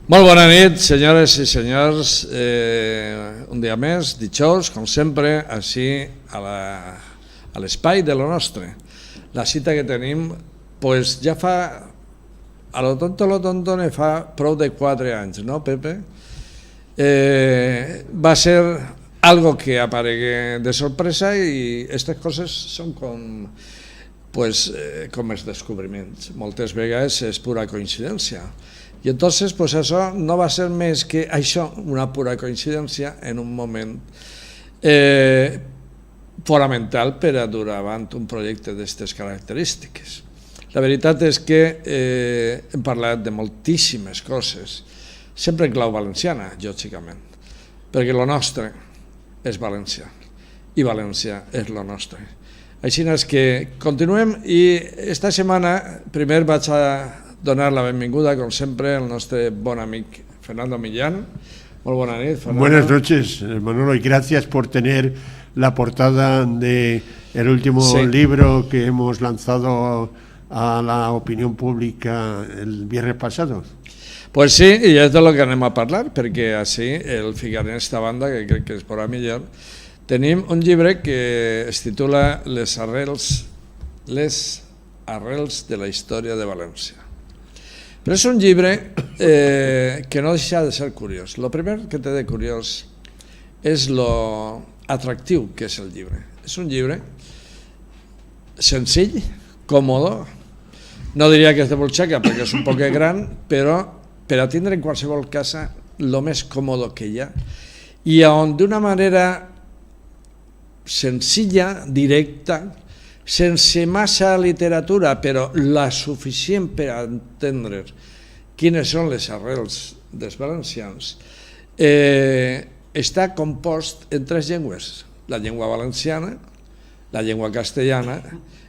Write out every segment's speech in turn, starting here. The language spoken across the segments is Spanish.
Molt bona nit, senyores i senyors. Un dia més, dijous, com sempre, així a l'espai de lo nostre. La cita que tenim, pues ja fa, a lo tonto ne fa prou de 4 anys, no, Pepe? Va ser algo que aparegué de sorpresa i aquestes coses són com els descobriments. Moltes vegades és pura coincidència. I entonces, pues això no va ser més que això, una pura coincidència en un moment fonamental per a dur avant un projecte d'aquestes característiques. La veritat és que hem parlat de moltíssimes coses, sempre en clau valenciana, lògicament, perquè lo nostre és València i València és lo nostre. Així és que continuem i esta setmana primer vaig a donar la benvinguda, com sempre, al nostre bon amic Fernando Millán. Muy buena nit, Fernando. Buenas noches, Manolo, y gracias por tener la portada del último libro que hemos lanzado a la opinión pública el viernes pasado. Pues sí, i és de lo que anem a parlar, perquè així el ficaré en esta banda, que crec que és por a millor. Tenim un llibre que es titula Les arrels de la història de València. Però és un llibre que no deixa de ser curiós. El primer que té de curiós és lo atractiu que és el llibre. És un llibre senzill, còmode, no diria que és de Bolxaca perquè és un poc gran, però per a tindre en qualsevol casa el més còmode que hi ha i on d'una manera senzilla, directa, sense massa literatura, però la suficient per entendre quines són les arrels dels valencians, està compost en 3 llengües, la llengua valenciana, la llengua castellana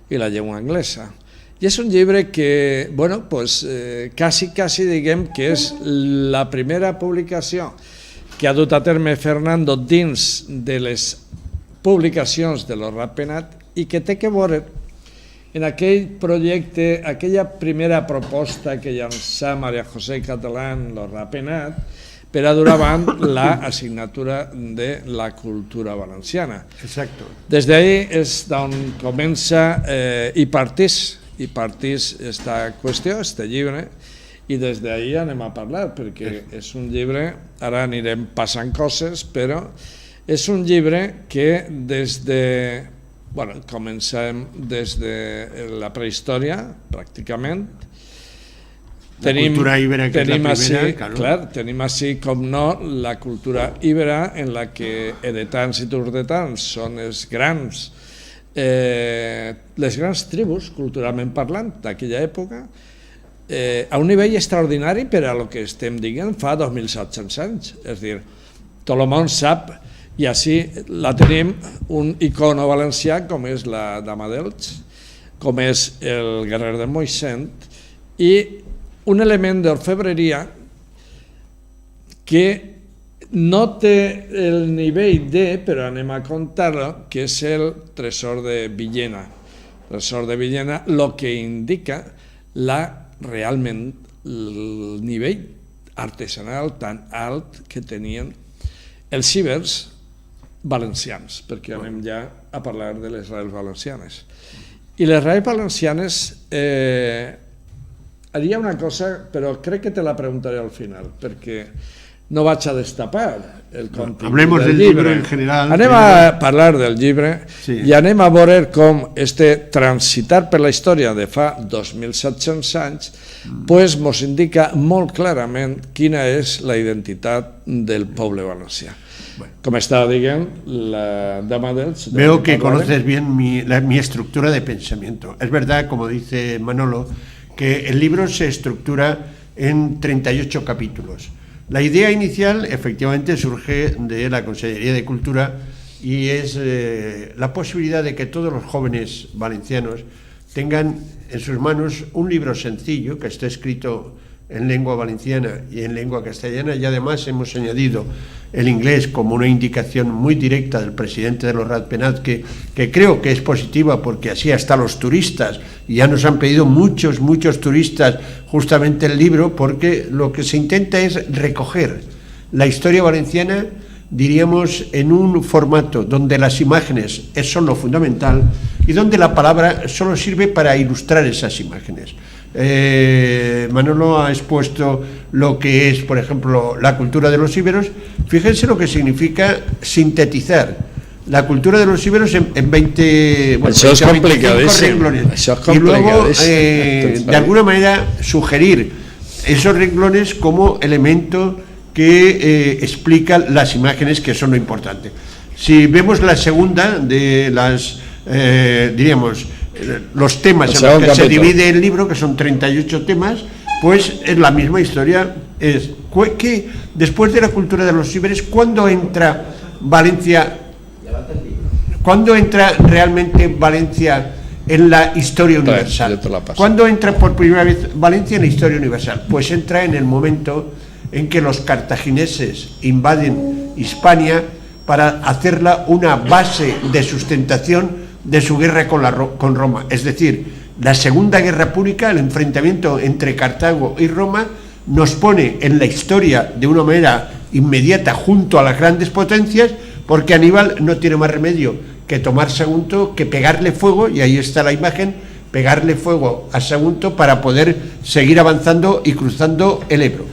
i la llengua anglesa. I és un llibre que, bueno, pues, quasi diguem que és la primera publicació que ha dut a terme Fernando dins de les publicacions de lo Ratpenat i que té que veure en aquell projecte, aquella primera proposta que llançà María José Catalán, lo Ratpenat, per a dur avant l'assignatura de la cultura valenciana. Exacto. Des d'ahí és d'on comença i partís esta qüestió, este llibre, i des d'ahí anem a parlar, perquè és un llibre, ara anirem passant coses, però és un llibre que comencem des de la prehistòria, pràcticament. La cultura íbera, que és la primera, clar. Tenim així, com no, la cultura íbera, en la que edetans i turdetans són les grans tribus, culturalment parlant, d'aquella època, a un nivell extraordinari per a lo que estem dient fa 2.700 anys. És a dir, tot el món sap, i així la tenim, un icono valencià com és la Dama d'Elx, com és el Guerrer de Moixent, i un element d'orfebreria que no té el nivell però anem a comptar-lo, que és el tresor de Villena. El tresor de Villena, el que indica realment el nivell artesanal tan alt que tenien els ibers valencians, perquè anem ja a parlar de les raïls valencianes. I les raïls valencianes, haria una cosa, però crec que te la preguntaré al final, perquè no vaig a destapar el contingut del llibre. Anem a parlar del llibre i anem a veure com transitar per la història de fa 2.700 anys ens indica molt clarament quina és la identitat del poble valencià. Como estaba diciendo, la Dama d'Elx... Veo que conoces bien mi estructura de pensamiento. Es verdad, como dice Manolo, que el libro se estructura en 38 capítulos. La idea inicial, efectivamente, surge de la Consellería de Cultura y es la posibilidad de que todos los jóvenes valencianos tengan en sus manos un libro sencillo que está escrito en lengua valenciana y en lengua castellana, y además hemos añadido el inglés como una indicación muy directa del presidente de los Ratpenat, que creo que es positiva, porque así hasta los turistas, y ya nos han pedido muchos turistas justamente el libro, porque lo que se intenta es recoger la historia valenciana, diríamos, en un formato donde las imágenes son lo fundamental y donde la palabra solo sirve para ilustrar esas imágenes. Manolo ha expuesto lo que es, por ejemplo, la cultura de los íberos. Fíjense lo que significa sintetizar la cultura de los íberos en 20, bueno, eso es complicadísimo, renglones. Eso es y luego, complicadísimo. de alguna manera, sugerir esos renglones como elemento que explica las imágenes, que son lo importante. Si vemos la segunda de las, diríamos, los temas en los que se divide el libro, que son 38 temas, pues es la misma historia. Es que después de la cultura de los íberes, ¿cuándo entra Valencia? ¿Cuándo entra realmente Valencia en la historia universal? ¿Cuándo entra por primera vez Valencia en la historia universal? Pues entra en el momento en que los cartagineses invaden Hispania para hacerla una base de sustentación de su guerra con Roma. Es decir, la Segunda Guerra Púnica, el enfrentamiento entre Cartago y Roma, nos pone en la historia de una manera inmediata junto a las grandes potencias, porque Aníbal no tiene más remedio que tomar Sagunto, que pegarle fuego, y ahí está la imagen, pegarle fuego a Sagunto para poder seguir avanzando y cruzando el Ebro.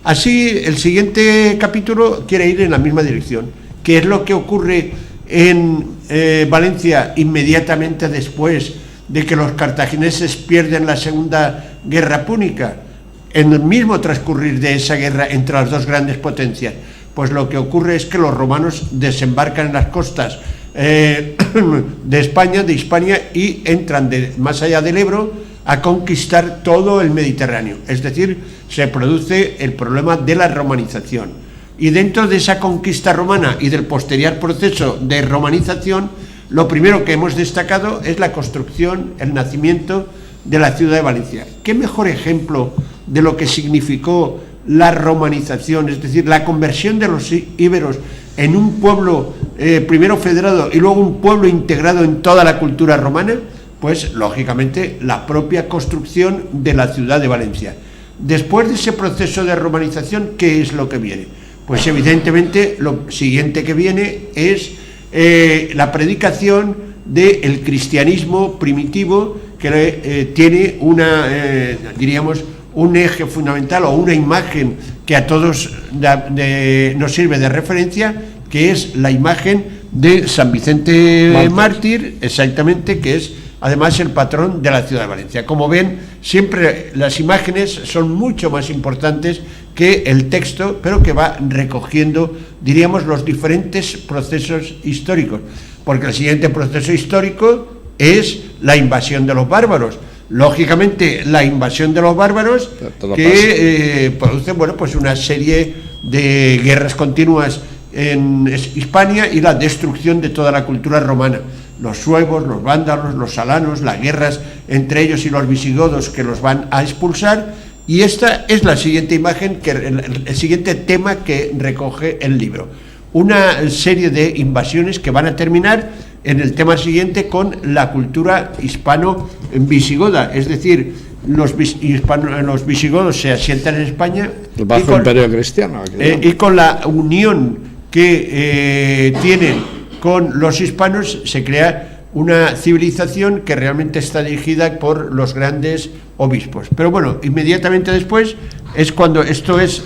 Así, el siguiente capítulo quiere ir en la misma dirección, que es lo que ocurre en Valencia inmediatamente después de que los cartagineses pierden la Segunda Guerra Púnica. En el mismo transcurrir de esa guerra entre las dos grandes potencias, pues lo que ocurre es que los romanos desembarcan en las costas de España, de Hispania, y entran más allá del Ebro a conquistar todo el Mediterráneo. Es decir, se produce el problema de la romanización. Y dentro de esa conquista romana y del posterior proceso de romanización, lo primero que hemos destacado es la construcción, el nacimiento de la ciudad de Valencia. ¿Qué mejor ejemplo de lo que significó la romanización, es decir, la conversión de los íberos en un pueblo primero federado y luego un pueblo integrado en toda la cultura romana? Pues, lógicamente, la propia construcción de la ciudad de Valencia. Después de ese proceso de romanización, ¿qué es lo que viene? Pues evidentemente lo siguiente que viene es la predicación del cristianismo primitivo, que tiene diríamos, un eje fundamental o una imagen que a todos nos sirve de referencia, que es la imagen de San Vicente Mártir, exactamente, que es además el patrón de la ciudad de Valencia. Como ven, siempre las imágenes son mucho más importantes que el texto, pero que va recogiendo, diríamos, los diferentes procesos históricos, porque el siguiente proceso histórico es la invasión de los bárbaros. Lógicamente, la invasión de los bárbaros que produce, bueno, pues una serie de guerras continuas en Hispania y la destrucción de toda la cultura romana. Los suevos, los vándalos, los alanos, las guerras entre ellos y los visigodos que los van a expulsar. Y esta es la siguiente imagen, el siguiente tema que recoge el libro. Una serie de invasiones que van a terminar en el tema siguiente con la cultura hispano-visigoda, es decir, los visigodos se asientan en España. El bajo imperio cristiano. Y con la unión que tienen con los hispanos se crea una civilización que realmente está dirigida por los grandes obispos. Pero bueno, inmediatamente después es cuando, esto es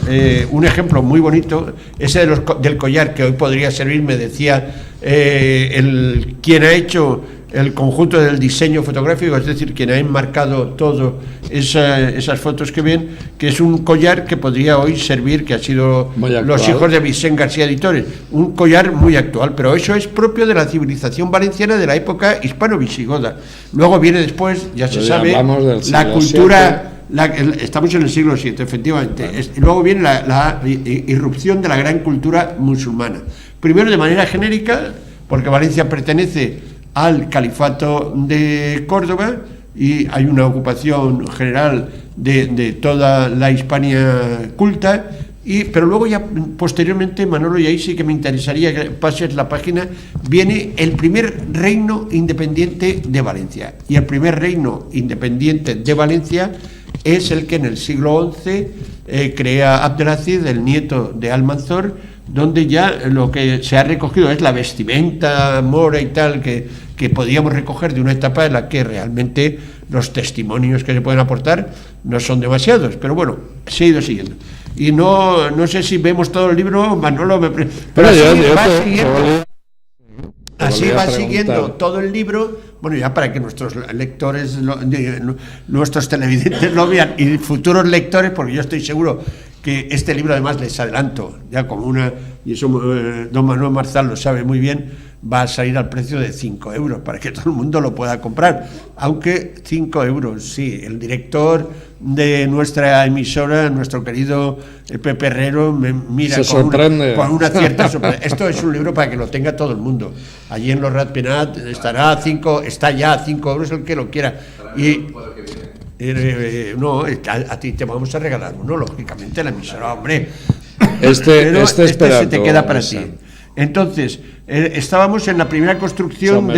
un ejemplo muy bonito, ese del collar, que hoy podría servirme, decía quien ha hecho el conjunto del diseño fotográfico, es decir, quien ha enmarcado todo esas fotos que ven, que es un collar que podría hoy servir, que ha sido los hijos de Vicente García Editores, un collar muy actual, pero eso es propio de la civilización valenciana de la época hispano-visigoda. Luego viene después, ya se sabe, la cultura... estamos en el siglo VII, efectivamente. Bueno. Luego viene la irrupción de la gran cultura musulmana. Primero de manera genérica, porque Valencia pertenece al Califato de Córdoba, y hay una ocupación general de toda la Hispania culta. Pero luego ya posteriormente, Manolo, y ahí sí que me interesaría que pases la página, viene el primer reino independiente de Valencia. Y el primer reino independiente de Valencia es el que en el siglo XI crea Abdelaziz, el nieto de Almanzor, donde ya lo que se ha recogido es la vestimenta mora y tal que podíamos recoger de una etapa en la que realmente los testimonios que se pueden aportar no son demasiados, pero bueno, se ha ido siguiendo. Y no sé si vemos todo el libro, Manolo, pero así va siguiendo todo el libro, bueno, ya para que nuestros lectores, nuestros televidentes lo vean, y futuros lectores, porque yo estoy seguro que este libro, además, les adelanto, ya como y eso don Manuel Marzal lo sabe muy bien, va a salir al precio de 5 euros, para que todo el mundo lo pueda comprar, aunque 5 euros, sí, el director de nuestra emisora, nuestro querido Pepe Herrero, me mira con una cierta sorpresa. Esto es un libro para que lo tenga todo el mundo. Allí en los Ratpenat está ya a 5 euros el que lo quiera. Y no, a ti te vamos a regalar uno, lógicamente, la emisora, hombre. Este se te queda para ti. Entonces, estábamos en la primera construcción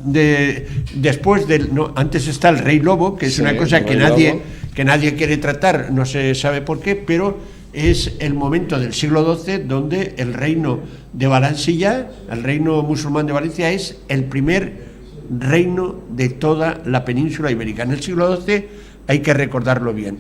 después del... No, antes está el Rey Lobo, que es una cosa que nadie quiere tratar, no se sabe por qué, pero es el momento del siglo XII donde el reino de Valansilla, el reino musulmán de Valencia, es el primer reino de toda la península ibérica. En el siglo XII hay que recordarlo bien,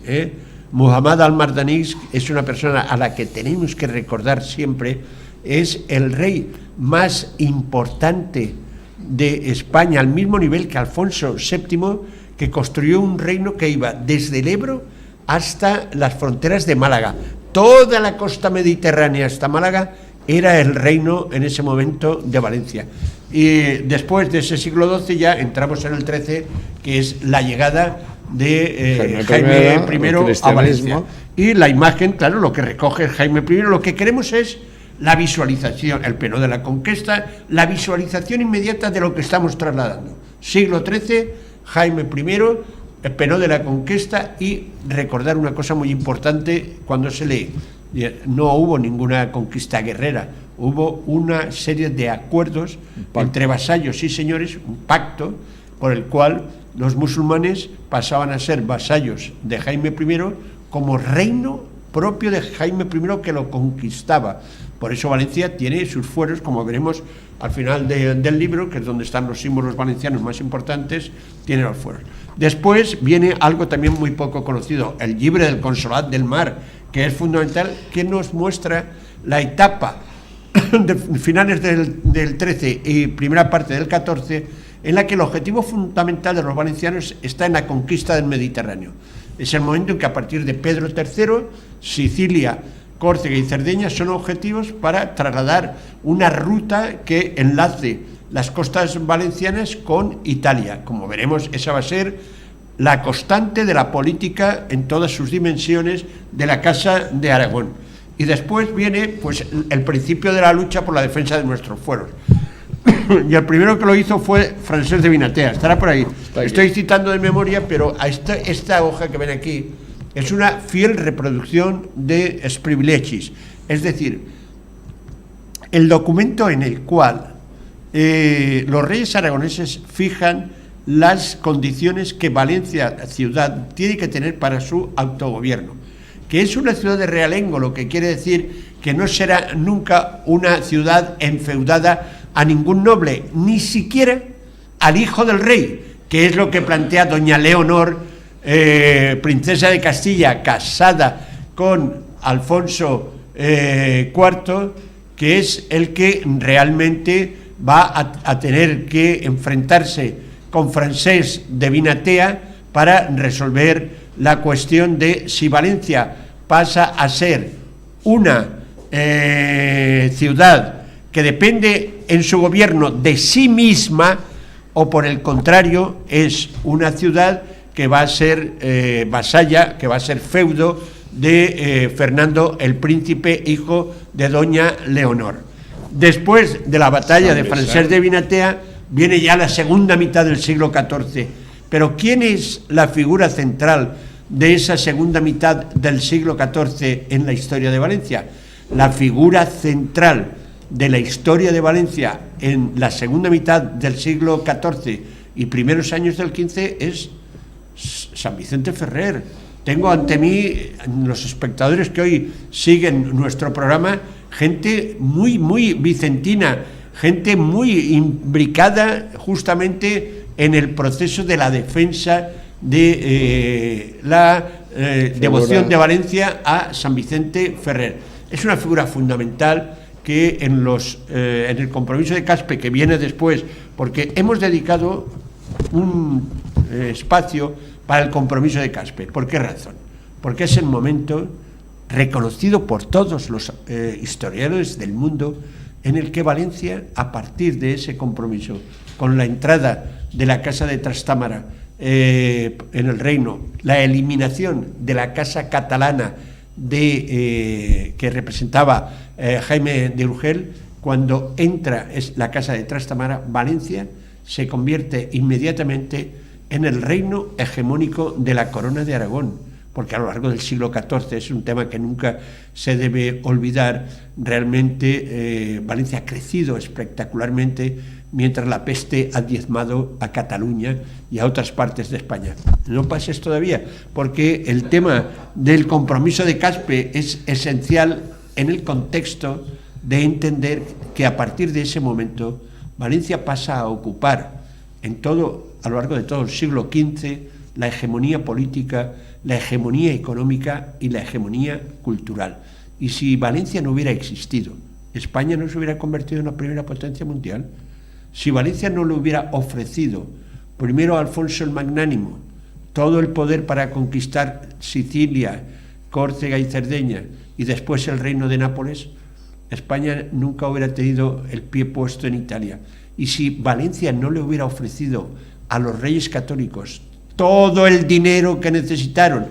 Muhammad al-Mardanís es una persona a la que tenemos que recordar siempre. Es el rey más importante de España, al mismo nivel que Alfonso VII, que construyó un reino que iba desde el Ebro hasta las fronteras de Málaga. Toda la costa mediterránea hasta Málaga era el reino en ese momento de Valencia. Y después de ese siglo XII ya entramos en el XIII, que es la llegada de Jaime I a Valencia. Y la imagen, claro, lo que recoge Jaime I, lo que queremos es la visualización, el pleno de la conquista, la visualización inmediata de lo que estamos trasladando. Siglo XIII, Jaime I, el pleno de la conquista, y recordar una cosa muy importante cuando se lee. No hubo ninguna conquista guerrera, hubo una serie de acuerdos entre vasallos y señores, un pacto por el cual los musulmanes pasaban a ser vasallos de Jaime I como reino propio de Jaime I que lo conquistaba. Por eso Valencia tiene sus fueros, como veremos al final del libro, que es donde están los símbolos valencianos más importantes, tiene los fueros. Después viene algo también muy poco conocido, el Llibre del Consolat del Mar, que es fundamental, que nos muestra la etapa de finales del 13 y primera parte del 14, en la que el objetivo fundamental de los valencianos está en la conquista del Mediterráneo. Es el momento en que a partir de Pedro III, Sicilia, Córcega y Cerdeña son objetivos para trasladar una ruta que enlace las costas valencianas con Italia. Como veremos, esa va a ser la constante de la política en todas sus dimensiones de la Casa de Aragón. Y después viene pues el principio de la lucha por la defensa de nuestros fueros. Y el primero que lo hizo fue Francesc de Vinatea, estará por ahí. Estoy citando de memoria, pero esta hoja que ven aquí es una fiel reproducción de Els Privilegis, es decir, el documento en el cual los reyes aragoneses fijan las condiciones que Valencia ciudad tiene que tener para su autogobierno, que es una ciudad de realengo, lo que quiere decir que no será nunca una ciudad enfeudada a ningún noble, ni siquiera al hijo del rey, que es lo que plantea doña Leonor, princesa de Castilla, casada con Alfonso IV, que es el que realmente va a tener que enfrentarse con Francesc de Vinatea para resolver la cuestión de si Valencia pasa a ser una ciudad que depende en su gobierno de sí misma, o por el contrario es una ciudad que va a ser vasalla, que va a ser feudo de Fernando el Príncipe, hijo de doña Leonor. Después de la batalla de Francesc de Vinatea viene ya la segunda mitad del siglo XIV. Pero ¿quién es la figura central de esa segunda mitad del siglo XIV en la historia de Valencia? La figura central de la historia de Valencia en la segunda mitad del siglo XIV y primeros años del XV es San Vicente Ferrer. Tengo ante mí, los espectadores que hoy siguen nuestro programa, gente muy, muy vicentina, gente muy imbricada justamente en el proceso de la defensa de la devoción de Valencia a San Vicente Ferrer. Es una figura fundamental que en el compromiso de Caspe, que viene después, porque hemos dedicado un espacio para el compromiso de Caspe. ¿Por qué razón? Porque es el momento reconocido por todos los historiadores del mundo en el que Valencia, a partir de ese compromiso, con la entrada de la Casa de Trastámara en el reino, la eliminación de la Casa Catalana que representaba Jaime de Urgel, cuando entra la Casa de Trastámara, Valencia se convierte inmediatamente en el reino hegemónico de la Corona de Aragón, porque a lo largo del siglo XIV, es un tema que nunca se debe olvidar, realmente Valencia ha crecido espectacularmente mientras la peste ha diezmado a Cataluña y a otras partes de España. No pases todavía, porque el tema del compromiso de Caspe es esencial en el contexto de entender que a partir de ese momento Valencia pasa a ocupar a lo largo de todo el siglo XV la hegemonía política, la hegemonía económica y la hegemonía cultural. Y si Valencia no hubiera existido, España no se hubiera convertido en la primera potencia mundial. Si Valencia no le hubiera ofrecido primero a Alfonso el Magnánimo todo el poder para conquistar Sicilia, Córcega y Cerdeña, y después el reino de Nápoles, España nunca hubiera tenido el pie puesto en Italia. Y si Valencia no le hubiera ofrecido a los reyes católicos todo el dinero que necesitaron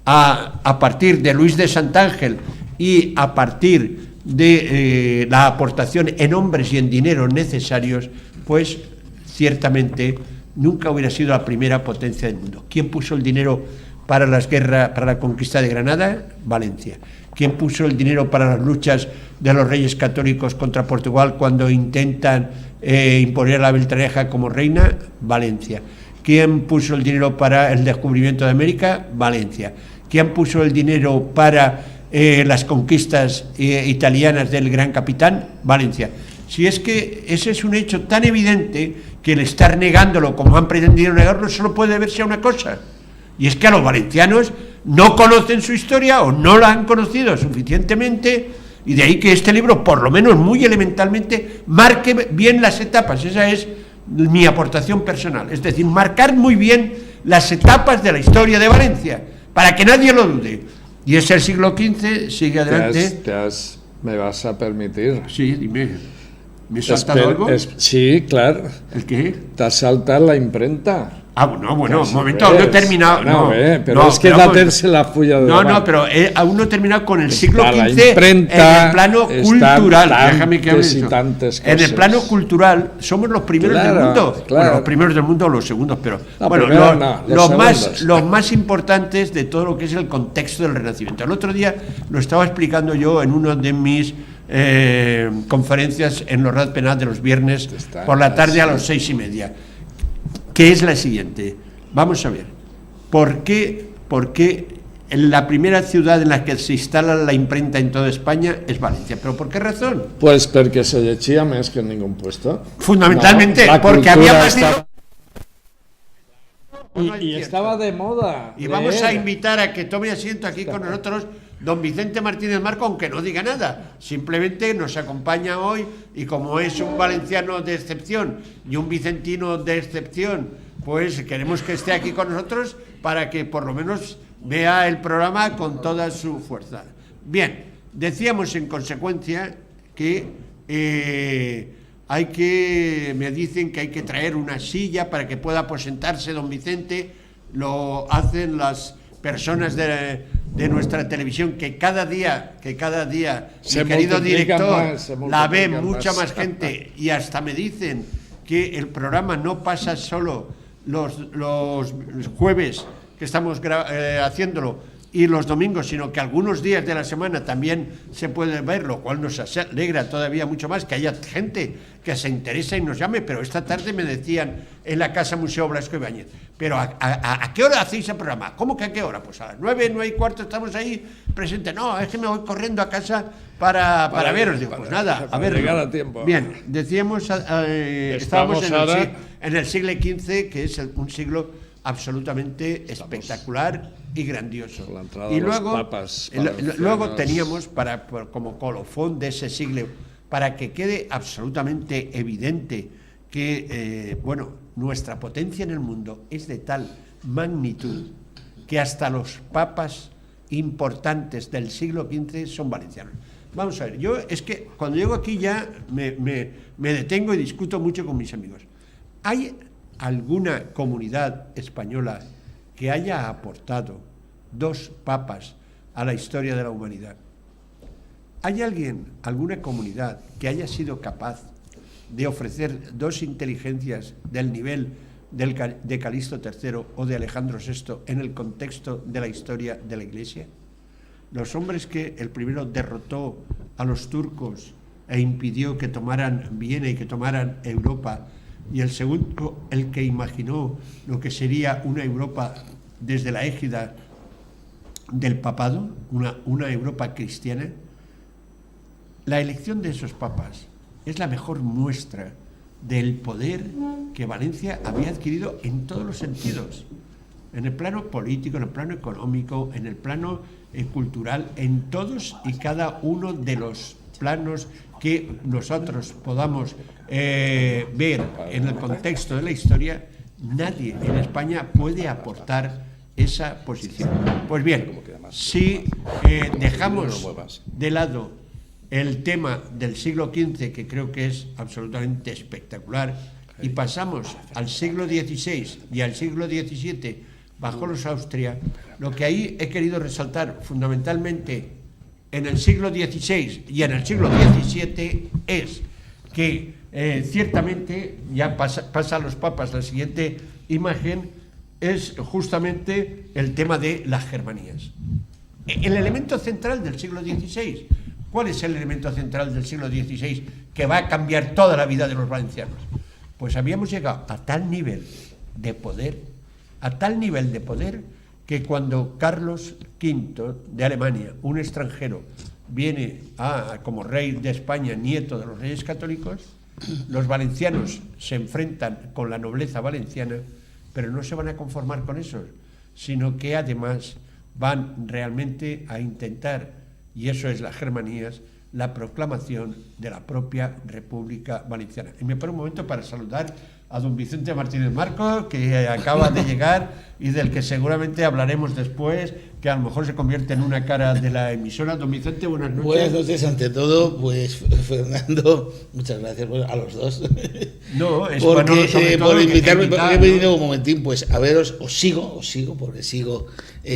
a partir de Luis de Santángel y a partir de la aportación en hombres y en dinero necesarios, pues ciertamente nunca hubiera sido la primera potencia del mundo. ¿Quién puso el dinero para las guerras, para la conquista de Granada? Valencia. ¿Quién puso el dinero para las luchas de los reyes católicos contra Portugal cuando intentan imponer a la Beltraneja como reina? Valencia. ¿Quién puso el dinero para el descubrimiento de América? Valencia. ¿Quién puso el dinero para las conquistas italianas del gran capitán? Valencia. Si es que ese es un hecho tan evidente que el estar negándolo como han pretendido negarlo solo puede deberse a una cosa, y es que a los valencianos no conocen su historia o no la han conocido suficientemente, y de ahí que este libro, por lo menos muy elementalmente, marque bien las etapas. Esa es mi aportación personal, es decir, marcar muy bien las etapas de la historia de Valencia, para que nadie lo dude. Y es el siglo XV, sigue adelante. ¿Me vas a permitir? Sí, dime. ¿Me he saltado algo? Sí, claro. ¿El qué? Te has saltado la imprenta. Ah, bueno, un momento, aún no he terminado. Pero es que daterse la fulla de No, pero aún no he terminado con el siglo XV imprenta, en el plano cultural. Déjame que hable eso. En el plano cultural somos los primeros del mundo. Claro. Bueno, los primeros del mundo o los segundos, pero los más importantes de todo lo que es el contexto del Renacimiento. El otro día lo estaba explicando yo en uno de mis conferencias en los Rad Penat de los viernes por la tarde a las 6:30. Que es la siguiente. Vamos a ver, ¿por qué la primera ciudad en la que se instala la imprenta en toda España es Valencia? ¿Pero por qué razón? Pues porque se llegía más que en ningún puesto. Fundamentalmente, porque había más dinero. Y estaba de moda. Y vamos a invitar a que tome asiento aquí con nosotros don Vicente Martínez Marco, aunque no diga nada, simplemente nos acompaña hoy, y como es un valenciano de excepción y un vicentino de excepción, pues queremos que esté aquí con nosotros para que por lo menos vea el programa con toda su fuerza. Bien, decíamos en consecuencia que me dicen que hay que traer una silla para que pueda aposentarse don Vicente. Lo hacen las personas de nuestra televisión, que cada día mi querido director, la ve mucha más gente, y hasta me dicen que el programa no pasa solo los jueves que estamos haciéndolo y los domingos, sino que algunos días de la semana también se puede ver, lo cual nos alegra todavía mucho más que haya gente que se interesa y nos llame. Pero esta tarde me decían en la Casa Museo Blasco Ibáñez, pero ¿a qué hora hacéis el programa? ¿Cómo que a qué hora? Pues a las 9:15 estamos ahí presentes. No, es que me voy corriendo a casa para veros. Digo, pues nada, a ver. Llegar a tiempo. Bien, decíamos, estábamos en el siglo XV, que es un siglo absolutamente espectacular y grandioso. Y luego teníamos como colofón de ese siglo, para que quede absolutamente evidente que nuestra potencia en el mundo es de tal magnitud que hasta los papas importantes del siglo XV son valencianos. Vamos a ver, yo es que cuando llego aquí ya me detengo y discuto mucho con mis amigos. ¿Hay alguna comunidad española que haya aportado 2 papas a la historia de la humanidad? ¿Hay alguna comunidad que haya sido capaz de ofrecer 2 inteligencias del nivel de Calixto III o de Alejandro VI en el contexto de la historia de la Iglesia? Los hombres que el primero derrotó a los turcos e impidió que tomaran Viena y que tomaran Europa, y el segundo, el que imaginó lo que sería una Europa desde la égida del papado, una Europa cristiana. La elección de esos papas es la mejor muestra del poder que Valencia había adquirido en todos los sentidos, en el plano político, en el plano económico, en el plano cultural, en todos y cada uno de los planos que nosotros podamos ver en el contexto de la historia. Nadie en España puede aportar esa posición. Pues bien, si dejamos de lado el tema del siglo XV, que creo que es absolutamente espectacular, y pasamos al siglo XVI y al siglo XVII bajo los Austria, lo que ahí he querido resaltar fundamentalmente en el siglo XVI y en el siglo XVII es que ciertamente, ya pasa a los papas, la siguiente imagen es justamente el tema de las Germanías. El elemento central del siglo XVI, ¿cuál es el elemento central del siglo XVI que va a cambiar toda la vida de los valencianos? Pues habíamos llegado a tal nivel de poder, que cuando Carlos V de Alemania, un extranjero, viene como rey de España, nieto de los reyes católicos, los valencianos se enfrentan con la nobleza valenciana, pero no se van a conformar con eso, sino que además van realmente a intentar, y eso es las Germanías, la proclamación de la propia República Valenciana. Y me paro un momento para saludar a don Vicente Martínez Marco, que acaba de llegar y del que seguramente hablaremos después, que a lo mejor se convierte en una cara de la emisora. Don Vicente, buenas noches. Buenas noches, ante todo, pues Fernando, muchas gracias a los dos. No, es porque, sobre todo por invitarme, porque he venido un momentín pues a veros, os sigo, porque sigo.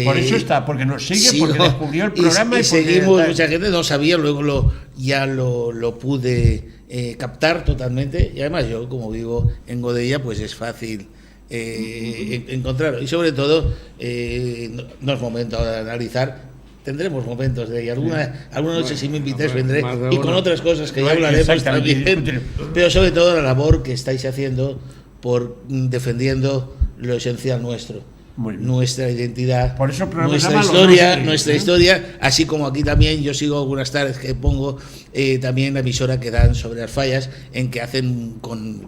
Por eso está, porque nos sigue, porque descubrió el programa y seguimos, mucha gente no sabía, luego ya lo pude captar totalmente, y además yo, como vivo en Godella, pues es fácil encontrarlo, y sobre todo no es momento de analizar. Tendremos momentos de alguna noche, si me invitáis, vendré, y con otras cosas que ya hablaremos también, pero sobre todo la labor que estáis haciendo por defendiendo lo esencial nuestro, nuestra identidad, por eso nuestra historia, así como aquí también yo sigo algunas tardes que pongo también la emisora que dan sobre las fallas, en que hacen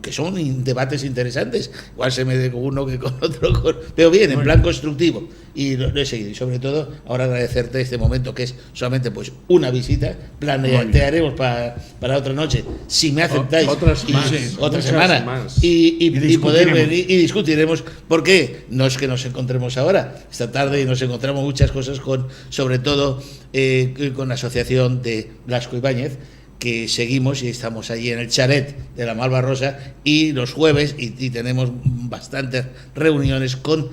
que son debates interesantes, igual se me de con uno que con otro, pero bien, en plan constructivo, y lo he seguido. Y sobre todo ahora agradecerte este momento, que es solamente pues una visita, plantearemos para otra noche, si me aceptáis, otra semana, y poder venir y discutiremos, porque no es que nos encontremos ahora, esta tarde, y nos encontramos muchas cosas sobre todo con la asociación de Blasco Ibáñez, que seguimos y estamos allí en el chalet de la Malvarrosa, y los jueves y tenemos bastantes reuniones con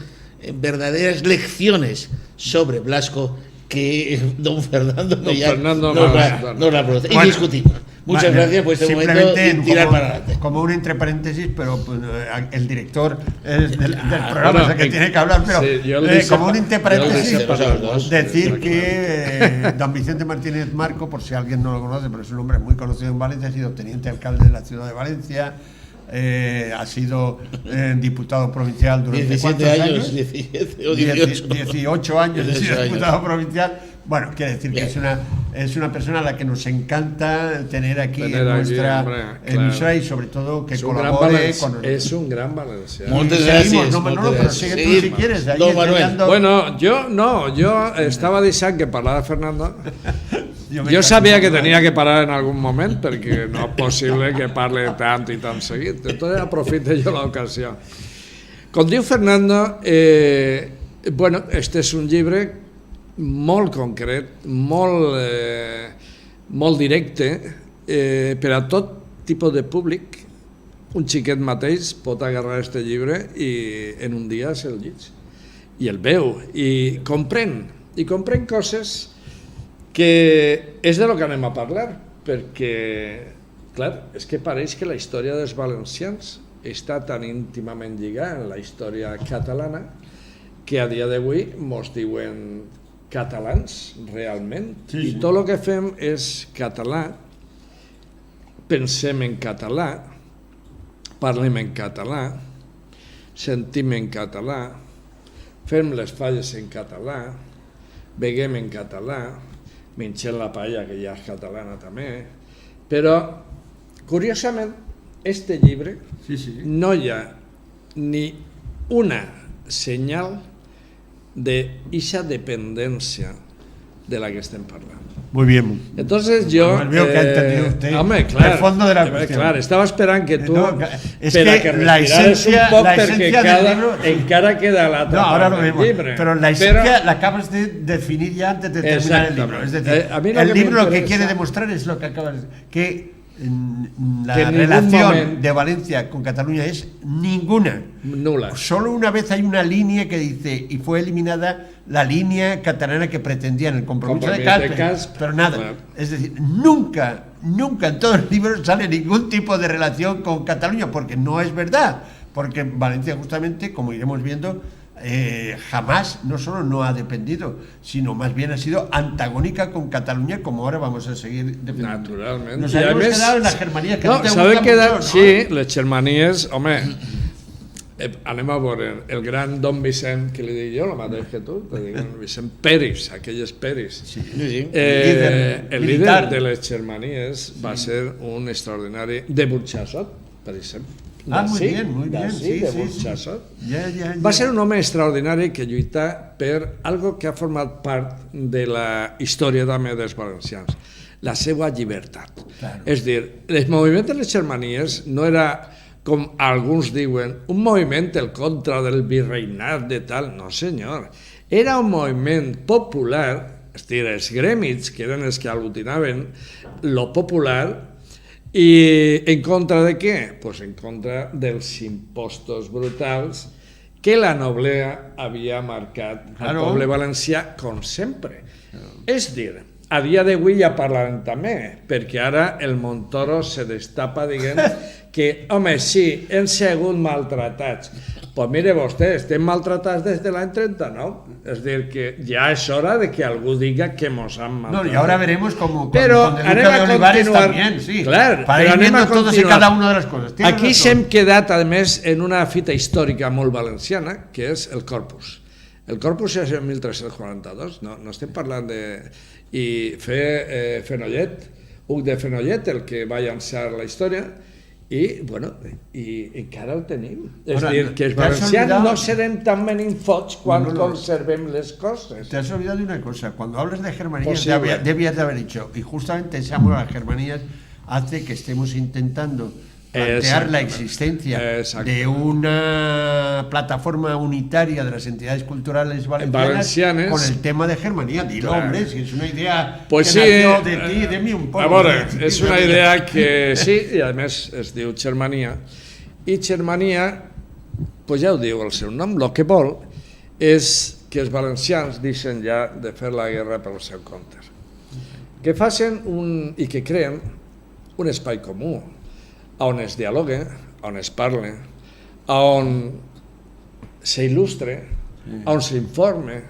verdaderas lecciones sobre Blasco que don Fernando nos la produce, y discutimos. Muchas gracias por este momento y tirar para adelante. Como un entre paréntesis, pero pues, el director del programa bueno, es el que tiene que hablar, pero sí, como un entre paréntesis, dos, decir que don Vicente Martínez Marco, por si alguien no lo conoce, pero es un hombre muy conocido en Valencia, ha sido teniente alcalde de la ciudad de Valencia, ha sido diputado provincial durante 17 años, 17 o 18. 18 años, 18 años. diputado provincial. Bueno, quiere decir que es una persona a la que nos encanta tener aquí en nuestra emisora y sobre todo que colabore con nosotros. Es un gran valenciano. Muchas Seguimos, gracias. no, Manolo, pero sigue tú si quieres. Ahí Don Manuel. enseñando. Bueno, yo estava deixant que parlara Fernando. me Jo sabia que canso, tenia que parar en algun moment perquè no és possible que parle tant i tan seguit. Entonces aprofito jo l'ocasió. Com diu Fernando, bueno, este és un llibre molt concret, molt directe, per a tot tipus de públic. Un xiquet mateix pot agarrar este llibre i en un dia se'l llig. I el veu, i comprèn coses que és de lo que anem a parlar, perquè, clar, és que pareix que la història dels valencians està tan íntimament lligada en la història catalana que a dia d'avui mos diuen catalans realment, i tot el que fem és català, pensem en català, parlem en català, sentim en català, fem les falles en català, beguem en català, mengem la paella, que ja és catalana també, però, curiosament, este llibre no hi ha ni una senyal d'eixa dependència de la que estem parlant. Muy bien. Entonces yo... Veo que ha entendido usted hombre, claro, el fondo de la cuestión. Claro, estaba esperando que tú... No, es pero que la esencia, la porque esencia cada, del libro... encara queda la No, ahora lo vemos. Libre. Pero la esencia la acabas de definir ya antes de terminar el libro. Es decir, a mí el libro lo que interesa, quiere demostrar es lo que acabas de decir, que la que relación de Valencia con Cataluña es ninguna. Nula. Solo una vez hay una línea que dice, y fue eliminada la línea catalana que pretendían el compromiso de Casp, pero nada. Claro. Es decir, nunca en todos los libros sale ningún tipo de relación con Cataluña, porque no es verdad. Porque Valencia, justamente, como iremos viendo, jamás, no solo no ha dependido, sino más bien ha sido antagónica con Cataluña, como ahora vamos a seguir defendiendo. Naturalment. Nos habíamos quedado en las Germanías, que no, no te sabeu gusta quedar, mucho, ¿no? sí, les Germanies, home, anem a veure, el gran Don Vicent, que li dic jo, el mateix que tu, te dic Vicent Peris, aquelles Peris. Sí. El líder de les Germanies va ser un extraordinari de Burxassot, per exemple. Muy bien, sí, de sí. Burxassot. Ya. Va ser un home extraordinari que lluita per algo que ha format part de la història també dels valencians, la seva llibertat. Claro. És dir, el moviment de les Germanies no era, com alguns diuen, un moviment en contra del virreinat de tal, no senyor. Era un moviment popular, és dir, els gremis, que eren els que aglutinaven lo popular, i en contra de què? Pues en contra dels impostos brutals que la noblea havia marcat al poble valencià, com sempre. És dir, a dia d'avui ja parlarem també, perquè ara el Montoro se destapa dient que, home, sí, hem sigut maltratats. Pues mire vostè, estem maltratats des de l'any 39. És dir, que ja és hora de que algú diga que mos han maltratat. No, y ahora veremos cómo pero con el Duque de Olivares también, sí. Claro, para ir viendo todos y cada una de las cosas. Aquí s'hem quedat, a més, en una fita històrica molt valenciana, que és el Corpus. El Corpus és en 1342, no estem parlant de... I Fenollet, Hug de Fenollet, el que va llançar la història, i, bueno, i encara el tenim. És dir, que els valencians no serem tan meninfots quan conservem les coses. Te has olvidado de una cosa. Cuando hablas de Germanías, debías de haber dicho, y justamente ese amor a las Germanías hace que estemos intentando plantear la existencia de una plataforma unitaria de las entidades culturales valencianas con el tema de Germanía. Dilo, hombre, si es una idea pues que nació de ti, de mí un poco. A veure, és una idea que sí, i a més es diu Germania, i Germania, pues ja ho diu el seu nom, el que vol és que els valencians deixen ja de fer la guerra pel seu compte, que facin i que creen un espai comú, on es dialogue, on es parle, on s'il·lustre, on s'informe,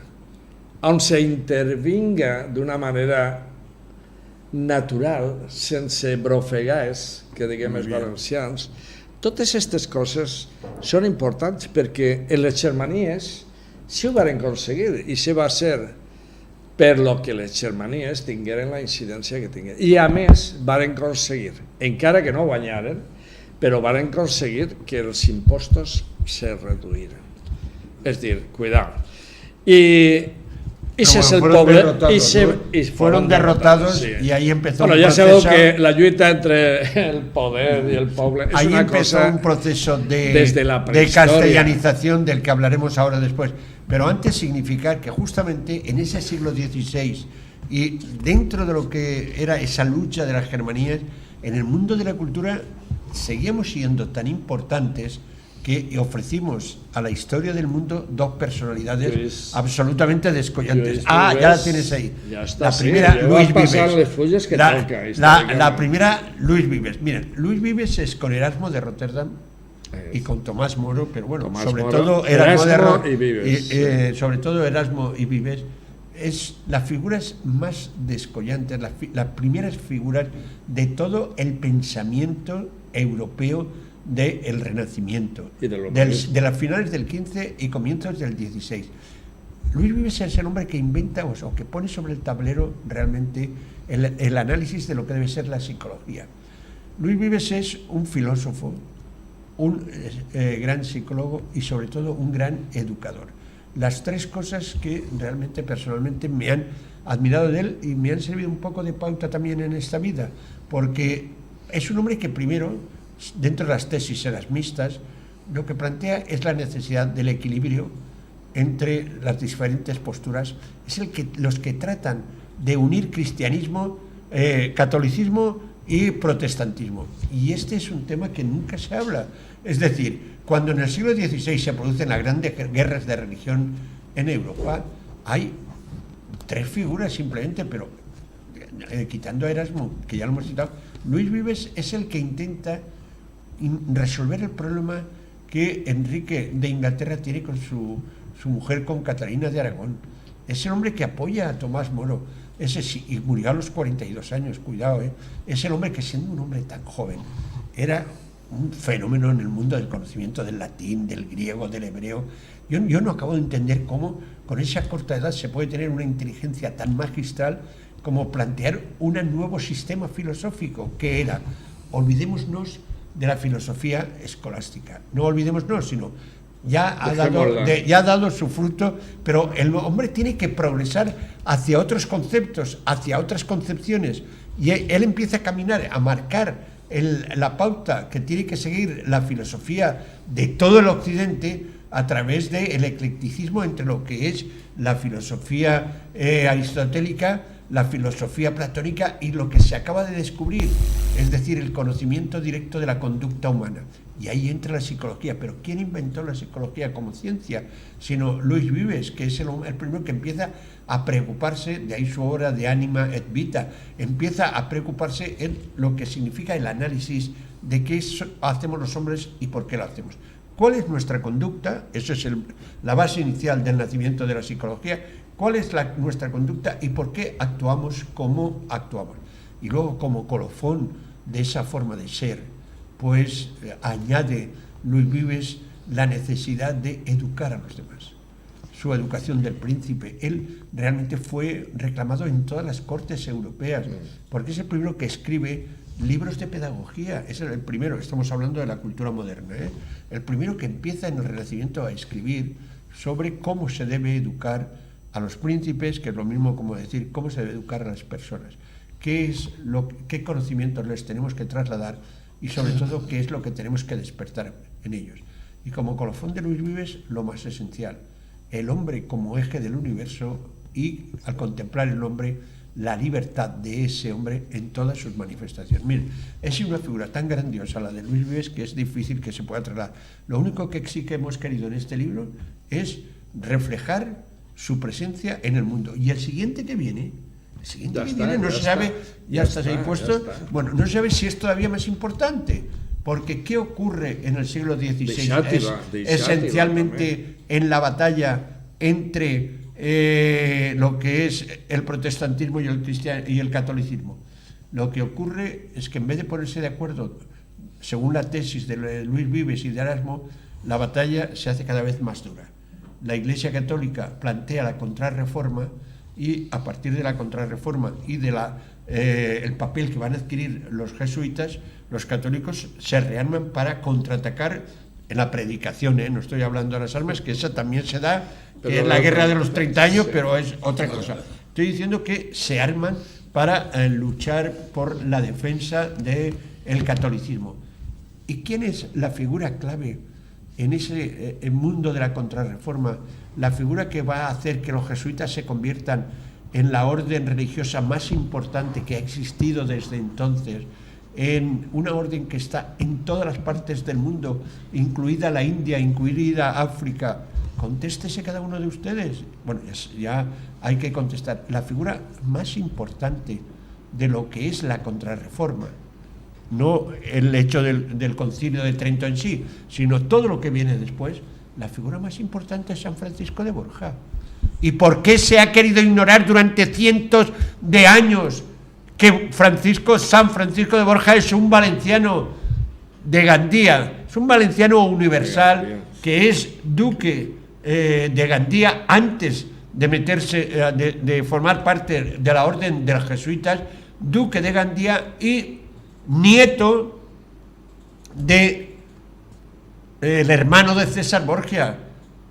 on s'intervinga d'una manera natural, sense brofegars, que diguem els valencians. Totes aquestes coses són importants perquè en les Xermanies sí ho van aconseguir i sí va ser per lo que les Xermanies tingueren la incidència que tingueren. I a més van aconseguir, encara que no guanyaren, però van aconseguir que els impostos se reduïren. És dir, cuidado. Ese es el pueblo. Fueron derrotados, sí. Y ahí empezó un proceso. Ya sabeu que la lluita entre el poder y el pueblo es ahí una empezó cosa un proceso de castellanización del que hablaremos ahora después. Pero antes significar que justamente en ese siglo XVI y dentro de lo que era esa lucha de las Germanías, en el mundo de la cultura seguíamos siendo tan importantes que ofrecimos a la historia del mundo dos personalidades Luis, absolutamente descollantes. Luis ya la tienes ahí. Ya está, la primera, sí, Luis Vives. La primera, Luis Vives. Miren, Luis Vives es con Erasmo de Rotterdam y con Tomás Moro, pero bueno, Tomás sobre Moro, todo Erasmo y Vives. Sobre todo Erasmo y Vives. Es las figuras más descollantes, las primeras figuras de todo el pensamiento europeo del Renacimiento, de las finales del XV y comienzos del XVI. Luis Vives es el hombre que inventa o que pone sobre el tablero realmente el análisis de lo que debe ser la psicología. Luis Vives es un filósofo, un gran psicólogo y sobre todo un gran educador. Las tres cosas que realmente personalmente me han admirado de él y me han servido un poco de pauta también en esta vida, porque es un hombre que primero, dentro de las tesis erasmistas, lo que plantea es la necesidad del equilibrio entre las diferentes posturas. Es los que tratan de unir cristianismo, catolicismo y protestantismo. Y este es un tema que nunca se habla. Es decir, cuando en el siglo XVI se producen las grandes guerras de religión en Europa, hay tres figuras simplemente, pero quitando a Erasmo, que ya lo hemos citado, Luis Vives es el que intenta resolver el problema que Enrique de Inglaterra tiene con su mujer, con Catalina de Aragón. Es el hombre que apoya a Tomás Moro. Y murió a los 42 años, cuidado, es el hombre que, siendo un hombre tan joven, era un fenómeno en el mundo del conocimiento del latín, del griego, del hebreo. Yo no acabo de entender cómo con esa corta edad se puede tener una inteligencia tan magistral como plantear un nuevo sistema filosófico, que era, olvidémonos de la filosofía escolástica, no olvidémonos, sino ya ha dado su fruto, pero el hombre tiene que progresar hacia otros conceptos, hacia otras concepciones, y él empieza a caminar, a marcar la pauta que tiene que seguir la filosofía de todo el occidente a través del eclecticismo entre lo que es la filosofía aristotélica, la filosofía platónica y lo que se acaba de descubrir, es decir, el conocimiento directo de la conducta humana. Y ahí entra la psicología. Pero ¿quién inventó la psicología como ciencia? Sino Luis Vives, que es el primero que empieza a preocuparse, de ahí su obra de Anima et Vita, empieza a preocuparse en lo que significa el análisis de qué hacemos los hombres y por qué lo hacemos. ¿Cuál es nuestra conducta? Eso es la base inicial del nacimiento de la psicología. ¿Cuál es nuestra conducta y por qué actuamos como actuamos? Y luego, como colofón de esa forma de ser, pues añade Luis Vives la necesidad de educar a los demás. Su educación del príncipe, él realmente fue reclamado en todas las cortes europeas, porque es el primero que escribe libros de pedagogía. Es el primero, estamos hablando de la cultura moderna, el primero que empieza en el Renacimiento a escribir sobre cómo se debe educar a los príncipes, que es lo mismo como decir cómo se debe educar a las personas, qué conocimientos les tenemos que trasladar y sobre todo qué es lo que tenemos que despertar en ellos. Y como colofón de Luis Vives, lo más esencial, el hombre como eje del universo y, al contemplar el hombre, la libertad de ese hombre en todas sus manifestaciones. Miren, es una figura tan grandiosa la de Luis Vives que es difícil que se pueda trasladar. Lo único que sí que hemos querido en este libro es reflejar su presencia en el mundo. Y el siguiente que viene El siguiente Ya que está, viene no ya se está, sabe, ya estás ahí está, puesto, ya está. bueno, no se sabe si es todavía más importante, porque ¿qué ocurre en el siglo XVI? Esencialmente en la batalla entre lo que es el protestantismo y el catolicismo. Lo que ocurre es que en vez de ponerse de acuerdo, según la tesis de Luis Vives y de Erasmo, la batalla se hace cada vez más dura. La Iglesia Católica plantea la contrarreforma y a partir de la contrarreforma y de el papel que van a adquirir los jesuitas, los católicos se rearman para contraatacar en la predicación, no estoy hablando de las armas, que esa también se da, que es la guerra de los 30 años, pero es otra cosa. Estoy diciendo que se arman para luchar por la defensa del catolicismo. ¿Y quién es la figura clave en ese mundo de la contrarreforma? La figura que va a hacer que los jesuitas se conviertan en la orden religiosa más importante que ha existido desde entonces, en una orden que está en todas las partes del mundo, incluida la India, incluida África. Contéstese cada uno de ustedes. Bueno, ya hay que contestar. La figura más importante de lo que es la contrarreforma, no el hecho del Concilio de Trento en sí, sino todo lo que viene después, la figura más importante es San Francisco de Borja. ¿Y por qué se ha querido ignorar durante cientos de años que San Francisco de Borja es un valenciano de Gandía, es un valenciano universal que es duque de Gandía antes de meterse, de formar parte de la orden de los jesuitas, duque de Gandía y nieto de el hermano de César Borgia,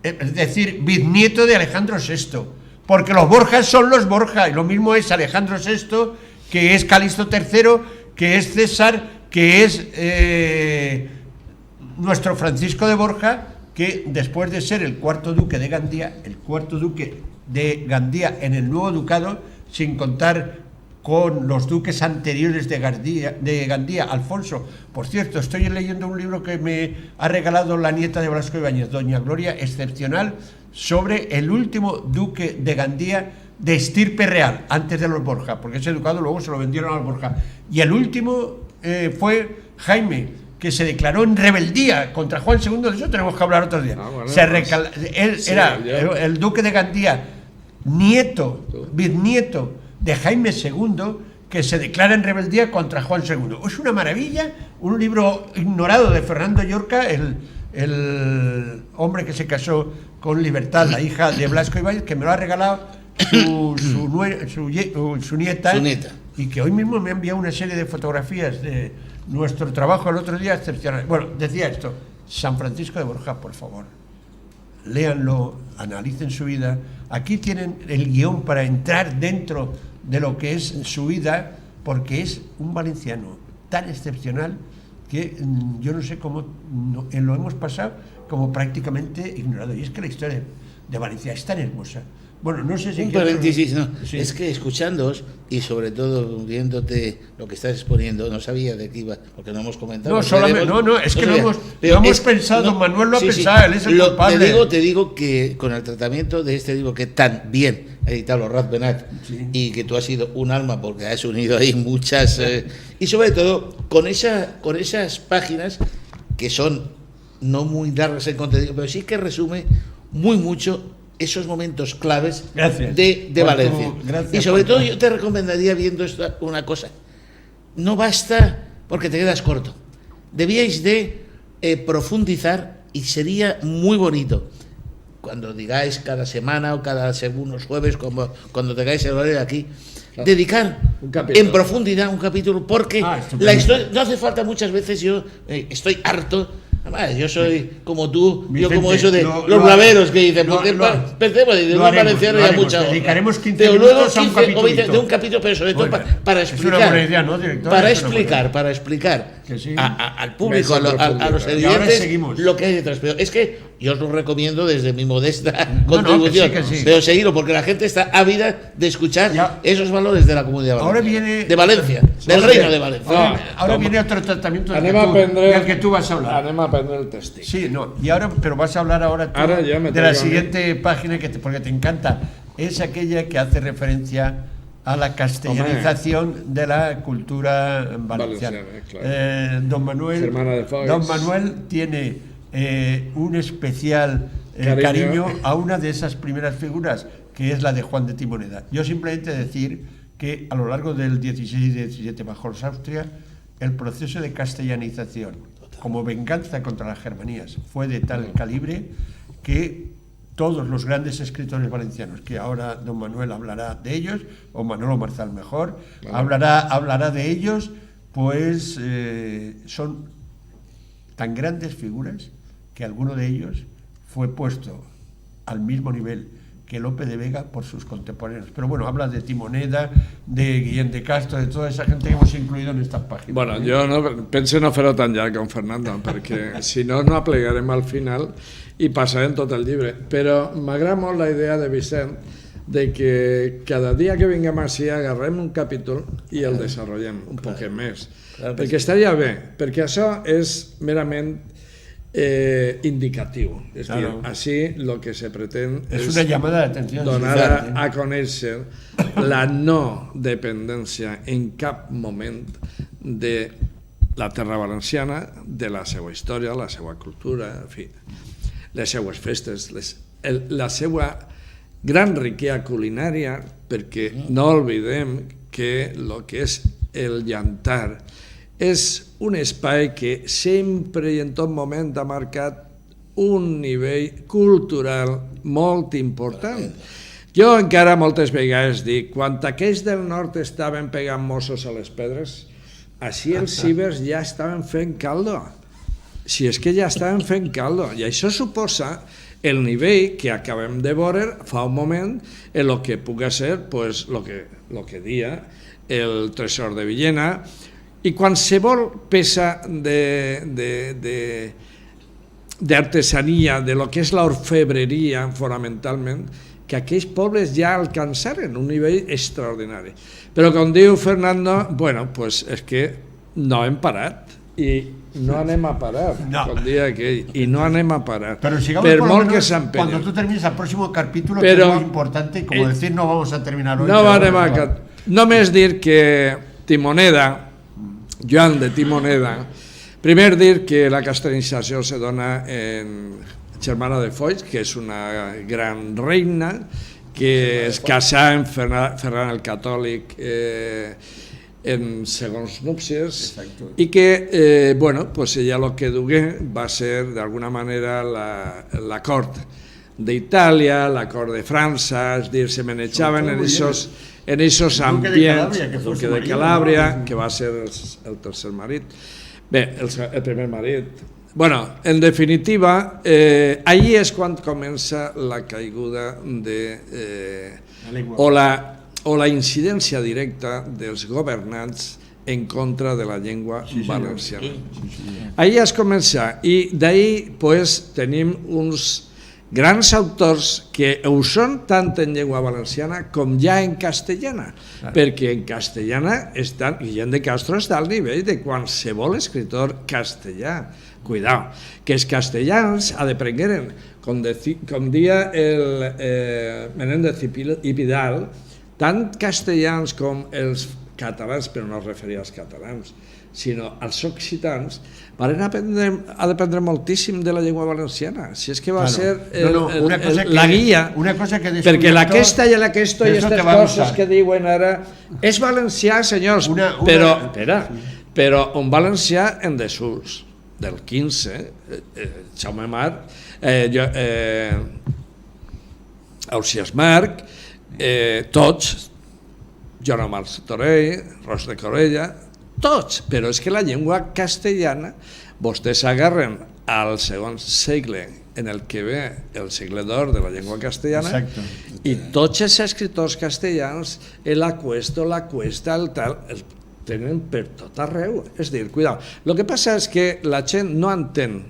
es decir, bisnieto de Alejandro VI, porque los Borjas son los Borja, y lo mismo es Alejandro VI, que es Calixto III, que es César, que es nuestro Francisco de Borja, que después de ser el cuarto duque de Gandía, en el nuevo ducado, sin contar con los duques anteriores de Gandía, Alfonso. Por cierto, estoy leyendo un libro que me ha regalado la nieta de Blasco Ibáñez, doña Gloria, excepcional, sobre el último duque de Gandía de estirpe real, antes de los Borja, porque ese ducado luego se lo vendieron a los Borja. Y el último fue Jaime, que se declaró en rebeldía contra Juan II, de eso tenemos que hablar otro día. Él era el duque de Gandía, bisnieto de Jaime II, que se declara en rebeldía contra Juan II. Es una maravilla, un libro ignorado de Fernando Llorca, el hombre que se casó con Libertad, la hija de Blasco Ibáñez, que me lo ha regalado su nieta, y que hoy mismo me ha enviado una serie de fotografías de nuestro trabajo el otro día, excepcional. Bueno, decía esto, San Francisco de Borja, por favor, léanlo, analicen su vida. Aquí tienen el guión para entrar dentro de lo que es su vida, porque es un valenciano tan excepcional que yo no sé cómo lo hemos pasado como prácticamente ignorado. Y es que la historia de Valencia es tan hermosa. Bueno, no sé si... Un paréntesis, no. Sí. Es que escuchándoos y sobre todo viéndote lo que estás exponiendo, no sabía de qué iba, porque no hemos comentado. No, solamente, es que no hemos pensado, Manuel lo ha pensado, él es el culpable. Te digo que con el tratamiento de este libro que tan bien ha editado Raz Benat, y que tú has sido un alma porque has unido ahí muchas... y sobre todo con esas páginas que son no muy largas en contenido, pero sí que resume muy mucho esos momentos claves de Valencia. Y sobre todo yo te recomendaría, viendo esto, una cosa: no basta porque te quedas corto, debíais de profundizar, y sería muy bonito cuando digáis cada semana o cada unos jueves, cuando tengáis el horario de aquí, dedicar en profundidad un capítulo, porque la historia no hace falta muchas veces. Yo estoy harto. Además, yo soy como tú, Vicente, yo como eso de los braveros que dicen, porque pensemos de un valenciano ya mucha. Dedicaremos 15 minutos a un capítulo. De un capítulo, pero sobre todo para explicar. Es una buena idea, ¿no, director? Para explicar al público, a los estudiantes, lo que hay detrás. Pero es que yo os lo recomiendo desde mi modesta contribución. Pero seguirlo, porque la gente está ávida de escuchar esos valores de la comunidad valenciana. De Valencia, del reino de Valencia. Ahora viene otro tratamiento del que tú vas a hablar. El testigo. Sí, no, y ahora, pero vas a hablar ahora tú de la siguiente página porque te encanta. Es aquella que hace referencia a la castellanización de la cultura valenciana. Claro. Don Manuel tiene un especial cariño a una de esas primeras figuras, que es la de Juan de Timoneda. Yo simplemente decir que a lo largo del 16 y 17 bajo los Austria, el proceso de castellanización como venganza contra las Germanías fue de tal calibre que todos los grandes escritores valencianos, que ahora don Manuel hablará de ellos, o Manolo Marzal mejor, hablará de ellos, pues son tan grandes figuras que alguno de ellos fue puesto al mismo nivel que Lope de Vega por sus contemporáneos. Pero bueno, habla de Timoneda, de Guillén de Castro, de toda esa gente que hemos incluido en estas páginas. Bueno, jo penso no fer-ho tan llarg com Fernando, perquè si no, no aplegarem al final i passarem tot el llibre. Però m'agrada molt la idea de Vicent de que cada dia que vinguem així agarrem un capítol i el desenvolupem un poquet més. Perquè estaria bé, perquè això és merament indicatiu. És dir, així el que se pretén és una llamada d'atenció, donar a conèixer la no dependència en cap moment de la terra valenciana, de la seva història, la seva cultura, en fi, les seues festes, la seva gran riquesa culinària, perquè no oblidem que el que és el llantar és un espai que sempre i en tot moment ha marcat un nivell cultural molt important. Jo encara moltes vegades dic, quan aquells del nord estaven pegant mossos a les pedres, així els cibers ja estaven fent caldo. Si és que ja estaven fent caldo. I això suposa el nivell que acabem de veure fa un moment en el que pugui ser el que dia el tresor de Villena, i qualsevol peça d'artesania, de lo que és l'orfebreria fonamentalment, que aquells pobles ja alcançaren un nivell extraordinari. Però com diu Fernando, bueno, pues és que no hem parat i no anem a parar, com dia aquell, y no anem a parar. Pero sigamos per por lo molt menos, que s'empenyen. cuando tú termines el próximo capítulo, que es muy importante, y como decir, no vamos a terminar hoy. No anem a... Només dir que Timoneda, Joan de Timoneda, primer dir que la castellanització se dona en Germana de Foix, que és una gran reina, que es casà amb Ferran el Catòlic en segons núpcies, i que, bueno, pues ella el que dugué va ser, d'alguna manera, la cort d'Itàlia, la cort de França, és dir, se manejaven en esos ambients, el duque de Calàbria, que va ser el tercer marit, bé, el primer marit. Bueno, en definitiva, allí és quan comença la caiguda o la incidència directa dels governants en contra de la llengua valenciana. Allí es comença, i d'ahí tenim uns grans autors que ho són tant en llengua valenciana com ja en castellana, perquè en castellana Guillén de Castro està al nivell de qualsevol escritor castellà. Cuidao, que els castellans aprengeren, com dia el Menéndez i Vidal, tant castellans com els catalans, però no es referia als catalans, sinó als occitans, van aprendre moltíssim de la llengua valenciana. Si és que va ser la guia, perquè aquesta i aquesta i aquestes coses que diuen ara és valencià, senyors, però un valencià en desús del 15, Jaume Marc, Ausiàs Marc, tots, Joan Martorell, Ros de Corella, tots, però és que la llengua castellana, vostès agarren al segon segle en el que ve el segle d'or de la llengua castellana, i tots els escriptors castellans, la cuesta, el tal, tenen per tot arreu. És dir, cuidao. El que passa és que la gent no entén,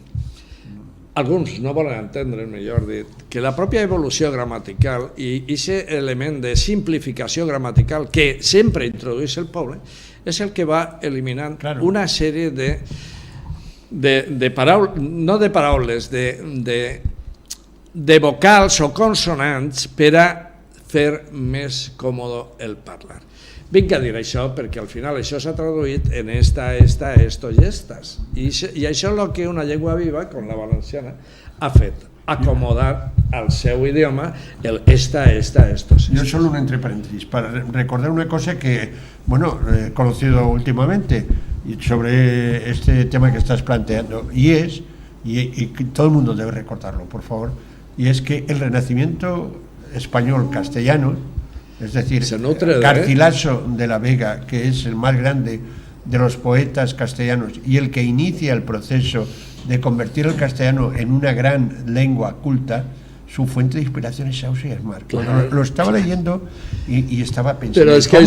alguns no volen entendre, millor dit, que la pròpia evolució gramatical i aquest element de simplificació gramatical que sempre introdueix el poble és el que va eliminant una sèrie de paraules, no de paraules, de vocals o consonants per a fer més còmode el parlar. Vinc a dir això perquè al final això s'ha traduït en esta, esto y estas. I això és el que una llengua viva, com la valenciana, ha fet, acomodar al seu idioma el estos. Yo solo un entre paréntesis, para recordar una cosa que, bueno, he conocido últimamente sobre este tema que estás planteando, y todo el mundo debe recordarlo, por favor, y es que el Renacimiento español castellano, es decir, Garcilaso de la Vega, que es el más grande de los poetas castellanos y el que inicia el proceso de convertir el castellano en una gran lengua culta, su fuente de inspiración es Sauce y Esmar. Claro. Lo estaba leyendo y estaba pensando, pero es que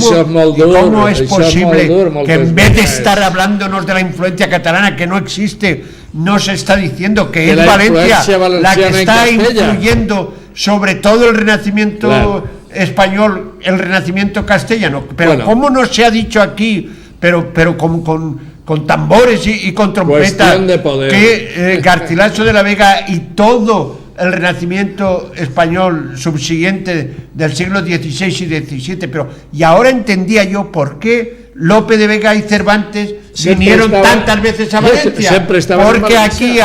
¿cómo es posible que en vez de estar hablándonos de la influencia catalana que no existe, nos está diciendo que es Valencia la que está influyendo sobre todo el Renacimiento español, el Renacimiento castellano? Pero bueno, ¿cómo no se ha dicho aquí, pero con tambores y con trompetas, que Garcilaso de la Vega y todo el Renacimiento español subsiguiente del siglo XVI y XVII, y ahora entendía yo por qué Lope de Vega y Cervantes vinieron tantas veces a Valencia, porque aquí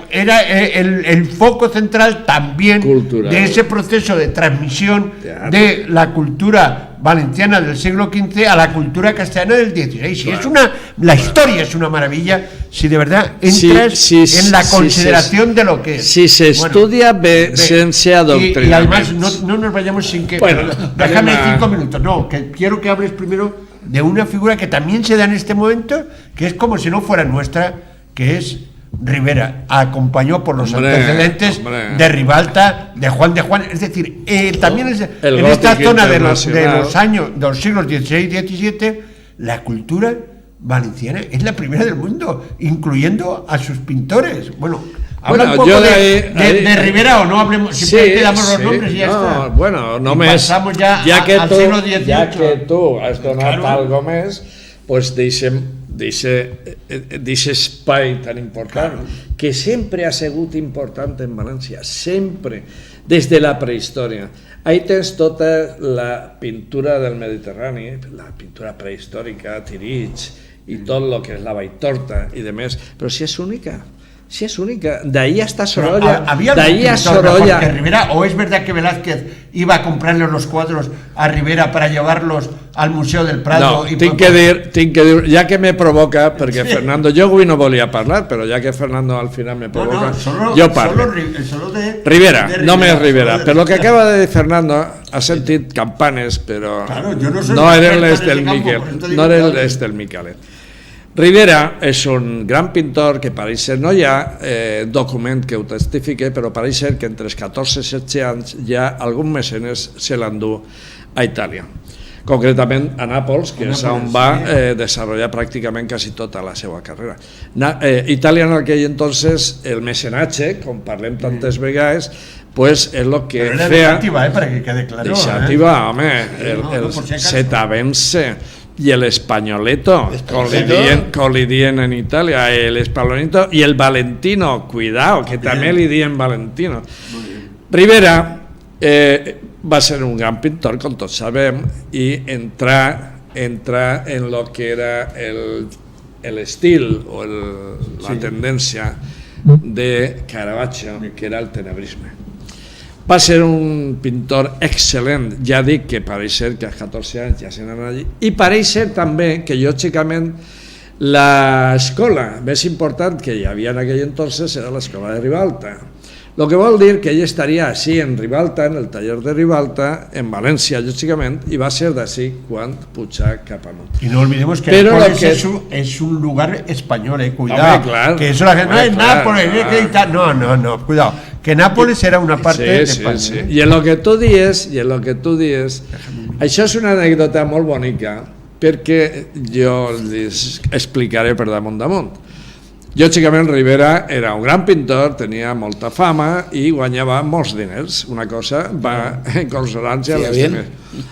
era el foco central también cultural, de ese proceso de transmisión de la cultura valenciana del siglo XV a la cultura castellana del XVI. Claro. La historia es una maravilla si de verdad entras en la consideración de lo que es. Si se estudia ciencia doctrina. Y además no nos vayamos sin que... Bueno, déjame 5 minutos. No, que quiero que hables primero de una figura que también se da en este momento, que es como si no fuera nuestra, que es Rivera. Acompañó por los antecedentes de Ribalta, de Juan de Juan, es decir, también en esta zona de los siglos XVI y XVII, la cultura valenciana es la primera del mundo, incluyendo a sus pintores. Bueno, habla un poco de Rivera, o no hablemos, simplemente damos los nombres y ya está. Bueno, pasamos ya al siglo XVIII. Ya que tú has donado algo más, pues dice espai tan important, que sempre ha sigut important en València, sempre, des de la prehistòria. Ahí tens tota la pintura del Mediterrani, la pintura prehistòrica, Tirich, i tot el que és la Valltorta i demés, però si és única. Sí, es única. De ahí hasta Sorolla. ¿Había algún pintor mejor que Rivera? ¿O es verdad que Velázquez iba a comprarle los cuadros a Rivera para llevarlos al Museo del Prado? No, tinc que dir, ja que me provoca, perquè Fernando, jo avui no volia parlar, però ja que Fernando al final me provoca, jo parlo. Rivera, només Rivera. Però el que acaba de dir Fernando, ha sentit campanes, però no eren les del Miquel. No eren les del Miquelet. Rivera és un gran pintor que pareix ser, no hi ha document que ho testifique, però pareix ser que entre els 14 i 16 anys ja algun mecenes se l'endú a Itàlia, concretament a Nàpols, que és on va desenvolupar pràcticament quasi tota la seva carrera. Itàlia en aquell entonces, el mecenatge, com parlem tantes vegades, pues es lo que feia... Però era deixativa, para que quede claro. Deixativa, home, el Setavense y el Españoleto, con li dien en Italia, el Españoleto y el Valentino, cuidado, que también li dien Valentino. Rivera va ser un gran pintor, com tots sabem, i entrar en lo que era el estil o la tendència de Caravaggio, que era el tenebrisme. Va ser un pintor excel·lent, ja dic que pareix ser que als 14 anys ja se n'anà allí, i pareix ser també que lògicament l'escola més important que hi havia en aquell entonces era l'escola de Ribalta. Lo que vol dir que ell estaria així en Ribalta, en el taller de Ribalta, en València, lògicament, i va ser d'ací quan pujà cap amunt. Y no olvidemos que Nápoles es un lugar español, cuidado. Claro, que eso la gente, no es Nápoles, no, cuidado. Que Nápoles era una parte de España. Sí. I en lo que tu dius, això és una anècdota molt bonica, perquè jo les explicaré per damunt. Lògicament Rivera era un gran pintor, tenia molta fama i guanyava molts diners, una cosa va en consonància amb les demés.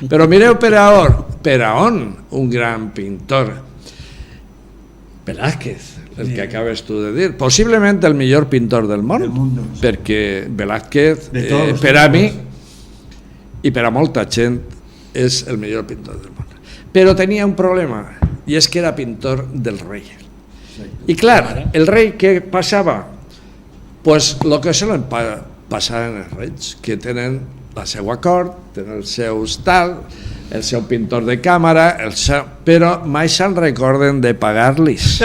Però mireu per a on un gran pintor, Velázquez, el que acabes tu de dir, possiblement el millor pintor del món, perquè Velázquez, per a mi, i per a molta gent és el millor pintor del món. Però tenia un problema, i és que era pintor del rei. I clar, el rei què passava? Pues lo que solen passar en els reis, que tenen la seva cort, tenen els seus tal, el seu pintor de càmera, però mai se'n recorden de pagar-los.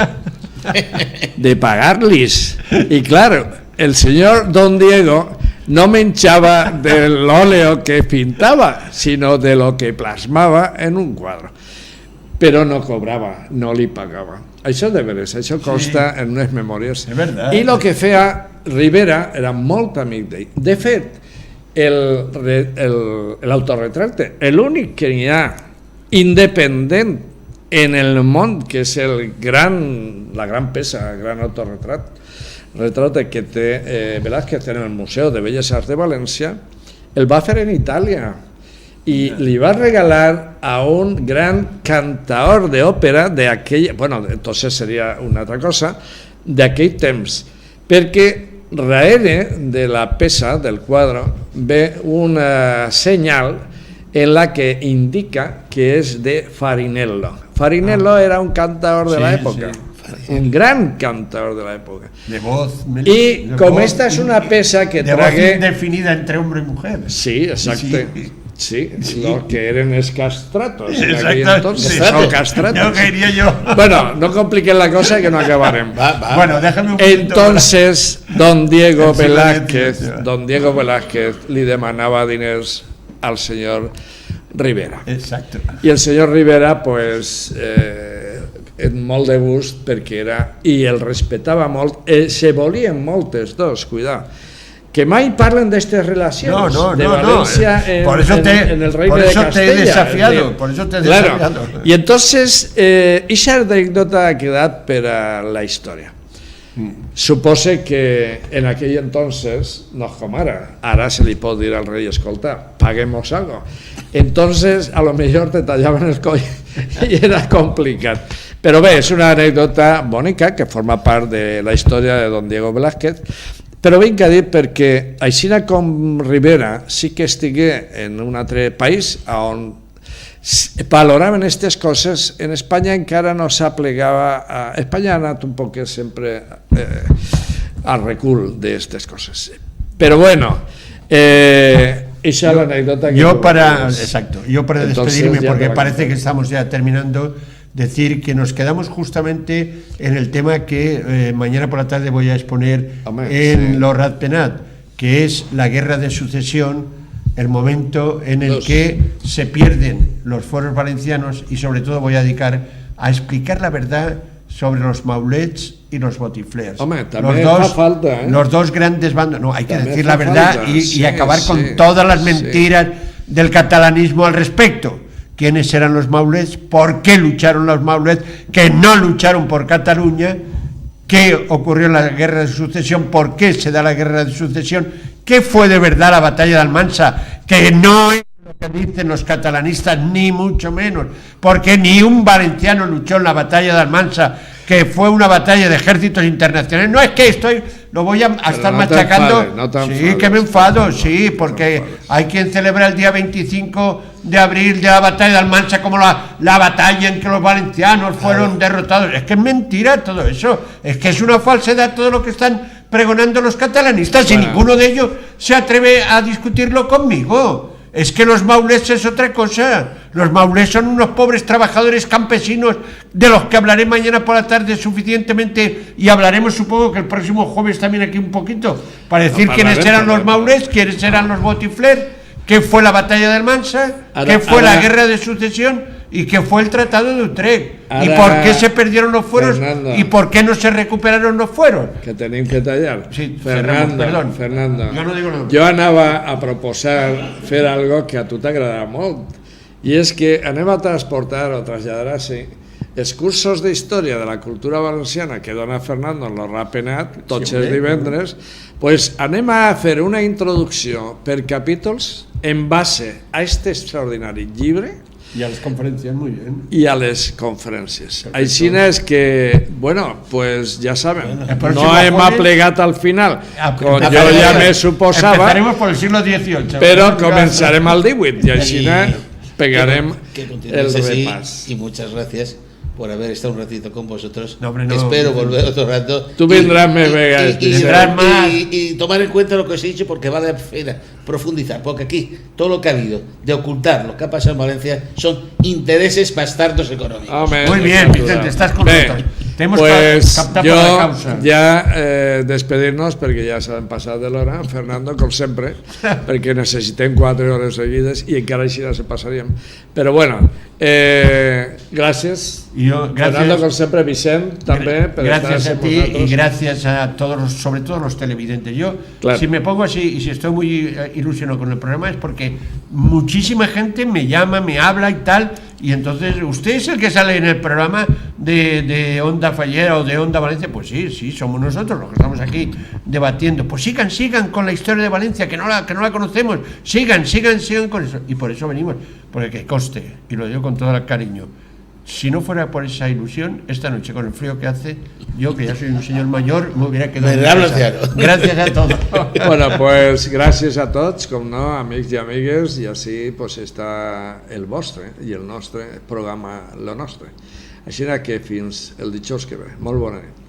De pagar-los. I clar, el senyor Don Diego no menjava de l'óleo que pintava, sinó de lo que plasmava en un quadre. Però no cobrava, no li pagava. Això de veres, això consta en unes memòries. I el que feia Rivera era molt amic d'ell. De fet, l'autorretracte, l'únic que hi ha independent en el món, que és la gran peça, el gran autorretracte que té Velázquez en el Museu de Belles Arts de València, el va fer en Itàlia i li va regalar a un gran cantaor d'òpera d'aquell, bueno, entonces seria una altra cosa, d'aquell temps, perquè darrere de la peça, del quadre, ve una senyal en la que indica que és de Farinello. Farinello era un cantaor de l'època, un gran cantaor de l'època. I com esta és una peça que tragué... De voz indefinida entre hombre y mujer. Sí, exacte. Sí, lo que eren els castratos. Exacto, son castratos. No quería yo. Bueno, no compliquen la cosa que no acabarem. Bueno, déjame un poquito. Entonces, don Diego Velázquez li demanava diners al senyor Rivera. Exacto. I el senyor Rivera, pues, molt de gust perquè era... I el respectava molt. Se volien moltes dos, cuidado. Que mai parlen d'aquestes relacions de Valencia en el Reino de Castella. Te he desafiado, por eso te he desafiado. Y entonces, esa anécdota ha quedat per a la història. Supose que en aquell entonces, no com ara se li pot dir al rei, escolta, paguemos algo. Entonces, a lo mejor te tallaven el coll i era complicat. Però bé, és una anècdota bonica que forma part de la història de don Diego Velázquez. Però vinc a dir perquè, així com Rivera sí que estigué en un altre país on valoraven aquestes coses, en Espanya encara no s'aplegava. Espanya ha anat un poc sempre al recul d'aquestes coses. Però bueno, esa es la anécdota que... Yo para despedirme, porque parece que estamos ya terminando, decir que nos quedamos justamente en el tema que mañana por la tarde voy a exponer en los Ratpenat, que es la guerra de sucesión, el momento en el que se pierden los foros valencianos, y sobre todo voy a dedicar a explicar la verdad sobre los maulets y los botiflers. Los dos grandes bandos. No, hay que decir la verdad y acabar con todas las mentiras del catalanismo al respecto. ¿Quiénes eran los maulets? ¿Por qué lucharon los maulets? Que no lucharon por Cataluña. ¿Qué ocurrió en la guerra de sucesión? ¿Por qué se da la guerra de sucesión? ¿Qué fue de verdad la batalla de Almansa? Que no es lo que dicen los catalanistas, ni mucho menos, porque ni un valenciano luchó en la batalla de Almansa, que fue una batalla de ejércitos internacionales. No es que lo voy a estar machacando. Sí, que me enfado, sí, porque hay quien celebra el día 25 de abril de la batalla de Almansa como la batalla en que los valencianos fueron derrotados. Es que es mentira todo eso, es que es una falsedad todo lo que están pregonando los catalanistas, y ninguno de ellos se atreve a discutirlo conmigo. Es que los maulets es otra cosa. Los maulets son unos pobres trabajadores campesinos de los que hablaré mañana por la tarde suficientemente, y hablaremos supongo que el próximo jueves también aquí un poquito, para decir quiénes eran los maulets, quiénes eran los botiflers, qué fue la batalla de Almansa, qué fue la guerra de sucesión y qué fue el Tratado de Utrecht, y por qué se perdieron los fueros, Fernando, y por qué no se recuperaron los fueros. Que tenim que tallar. Sí, Fernando, jo no digo nada. Jo anava a proposar fer algo que a tu t'agradarà molt, i és que anem a transportar o traslladar així els cursos d'història de la cultura valenciana que dona Fernando en los Ratpenat tots els divendres. Pues anem a fer una introducció per capítols en base a aquest extraordinari llibre Y a las conferencias, muy bien. y a les conferències. Així és que, bueno, pues ja saben, El próximo no hem jueves- aplegat al final, com jo Empezaremos- ja me suposava, Empezaremos por el siglo XVIII. però començarem al 18 i així pegarem que el continúes así, repàs. y muchas gracias por haber estado un ratito con vosotros. No, hombre, no. Espero volver otro rato. Tú vendrás, me veas, y, vendrás más. y tomar en cuenta lo que os he dicho, porque vale la pena profundizar, porque aquí todo lo que ha habido de ocultar lo que ha pasado en Valencia son intereses bastardos económicos. Home, Muy bien, Vicente, estás con Bé, nosotros. Te hemos pues captado jo por la causa. ja despedir-nos perquè ja s'han passat de l'hora, Fernando, com sempre, perquè necessitem 4 hores seguides i encara així no se passaríem. Però bueno, gràcies. Yo, Fernando, com sempre, Vicent, també, per gracias estar a amb ti y nosaltres. gracias a todos, sobre todo los televidentes. Yo, Claro. si me pongo así y si estoy muy ilusionado con el programa es porque muchísima gente me llama, me habla y tal, y entonces usted es el que sale en el programa de Onda Fallera o de Onda Valencia. Pues sí, somos nosotros los que estamos aquí debatiendo. Pues sigan con la historia de Valencia, que no la conocemos, sigan con eso. Y por eso venimos, porque que conste, y lo digo con todo el cariño, si no fuera por esa ilusión, esta noche con el frío que hace, yo que ya soy un señor mayor, me hubiera quedado en Verdad, casa. Luciano. Gracias a todos. Bueno, pues gràcies a tots, com no, amics i amigues, i així pues, està el vostre i el nostre programa, lo nostre. Així que fins el dijous que ve. Molt bona nit.